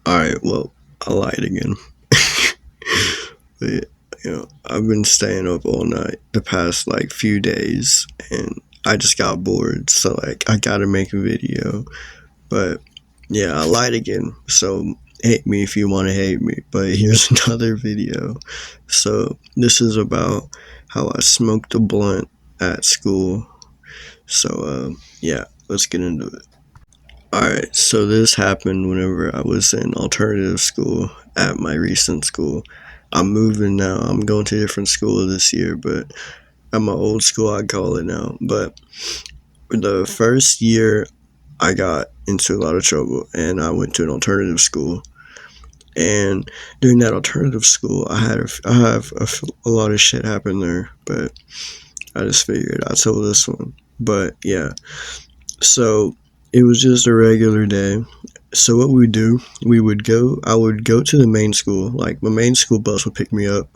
Alright, well, I lied again. But, I've been staying up all night the past like few days and I just got bored, so like I gotta make a video. But yeah, I lied again. So hate me if you want to hate me. But here's another video. So this is about how I smoked a blunt at school. So yeah, let's get into it. Alright, so this happened whenever I was in alternative school at my recent school. I'm moving now. I'm going to a different school this year, but at my old school, I call it now. But the first year, I got into a lot of trouble, and I went to an alternative school. And during that alternative school, I have a lot of shit happen there, but I just figured I'd tell this one. But yeah, so it was just a regular day. So what we do, I would go to the main school. Like my main school bus would pick me up,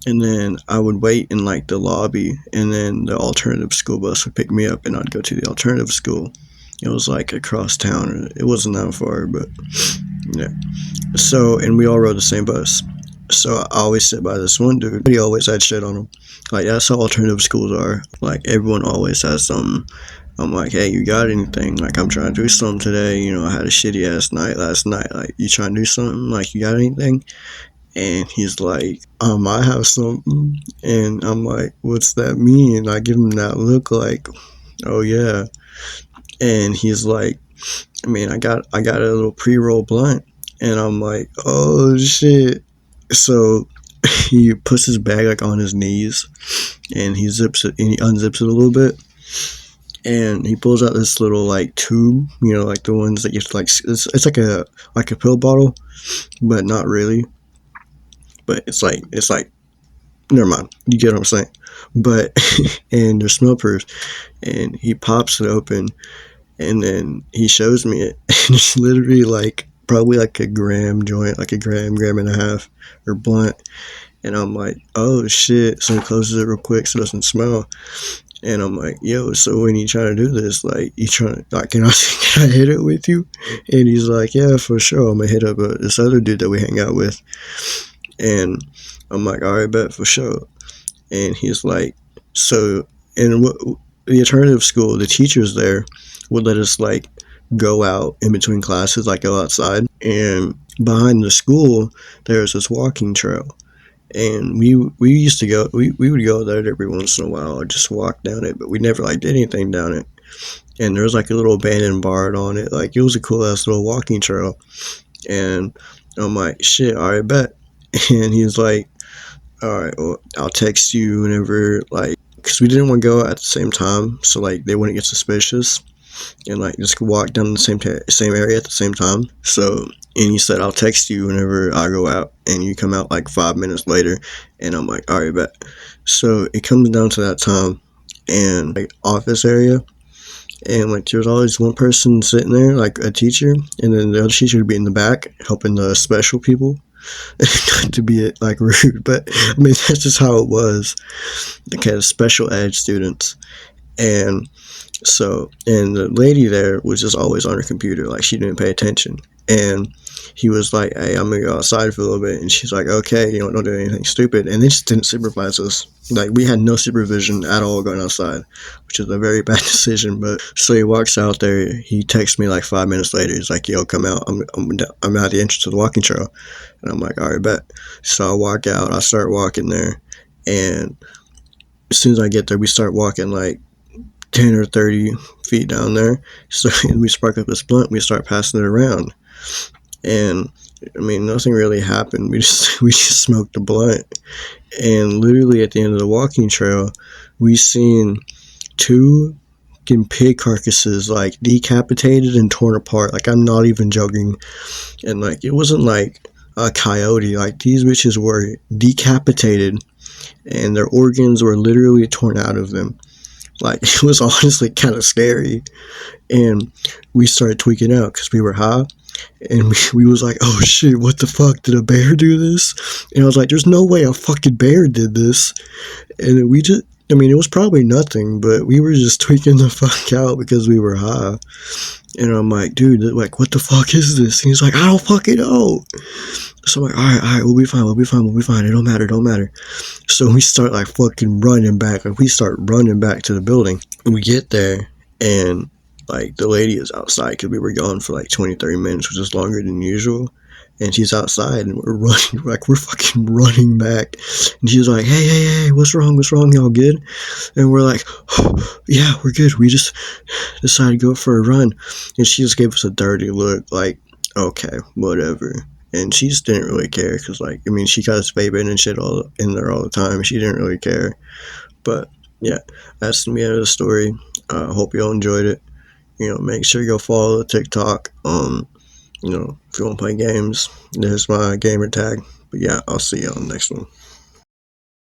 and then I would wait in like the lobby, and then the alternative school bus would pick me up, and I'd go to the alternative school. It was like across town. It wasn't that far, but yeah. So, and we all rode the same bus. So I always sit by this one dude. He always had shit on him. Like that's how alternative schools are. Like everyone always has something. I'm like, hey, you got anything? Like I'm trying to do something today. I had a shitty ass night last night. Like you trying to do something? Like you got anything? And he's like, I have something. And I'm like, what's that mean? I give him that look like, oh yeah. And he's like, I got a little pre-roll blunt. And I'm like, oh shit. So he puts his bag like on his knees, and he zips it, and he unzips it a little bit, and he pulls out this little like tube, like the ones that you have to like. It's like a pill bottle, but not really. But it's like never mind. You get what I'm saying? But and they're smell proof, and he pops it open, and then he shows me it, and it's literally like probably like a gram joint, like a gram and a half, or blunt. And I'm like, oh shit. So he closes it real quick so it doesn't smell. And I'm like, yo, so when you trying to do this, like, you trying to, like, can I hit it with you? And he's like, yeah, for sure. I'm gonna hit up this other dude that we hang out with. And I'm like, all right, bet, for sure. And he's like, so, and the alternative school, the teachers there would let us like go out in between classes, like go outside. And behind the school, there's this walking trail. And we used to go, we would go there every once in a while or just walk down it, but we never like did anything down it. And there was like a little abandoned barn on it. Like it was a cool ass little walking trail. And I'm like, shit, all right, bet. And he's like, all right, well, I'll text you whenever, like, because we didn't want to go at the same time, so like they wouldn't get suspicious and like just walk down the same area at the same time. So, and he said, I'll text you whenever I go out, and you come out like 5 minutes later. And I'm like, all right, bet. So it comes down to that time, and like office area, and like there's always one person sitting there, like a teacher, and then the other teacher would be in the back helping the special people. Not to be like rude, but that's just how it was. The kind of special ed students. And so, and the lady there was just always on her computer, like she didn't pay attention. And he was like, hey, I'm gonna go outside for a little bit. And she's like, okay, don't do anything stupid. And they just didn't supervise us. Like we had no supervision at all going outside, which is a very bad decision. But so he walks out there. He texts me like 5 minutes later. He's like, yo, come out. I'm at the entrance of the walking trail. And I'm like, all right, bet. So I walk out. I start walking there. And as soon as I get there, we start walking like 10 or 30 feet down there. So and we spark up this blunt. We start passing it around. And nothing really happened. We just smoked a blunt. And literally at the end of the walking trail, we seen two pig carcasses like decapitated and torn apart. Like I'm not even joking. And like it wasn't like a coyote. Like these bitches were decapitated, and their organs were literally torn out of them. Like it was honestly kind of scary. And we started tweaking out because we were high. And we was like, oh shit, what the fuck? Did a bear do this? And I was like, there's no way a fucking bear did this. And we just, I mean, it was probably nothing, but we were just tweaking the fuck out because we were high. And I'm like, dude, like, what the fuck is this? And he's like, I don't fucking know. So I'm like, all right, we'll be fine. It don't matter. So we start like fucking running back. Like we start running back to the building. And we get there, and like the lady is outside because we were gone for like 20, 30 minutes, which is longer than usual. And she's outside, and we're running, like we're fucking running back. And she's like, hey, what's wrong? Y'all good? And we're like, oh, yeah, we're good. We just decided to go for a run. And she just gave us a dirty look, like, okay, whatever. And she just didn't really care because, like, I mean, she got us vaping and shit all in there all the time. She didn't really care. But yeah, that's the end of the story. Hope y'all enjoyed it. Make sure you go follow the TikTok. If you want to play games, there's my gamer tag. But yeah, I'll see you on the next one.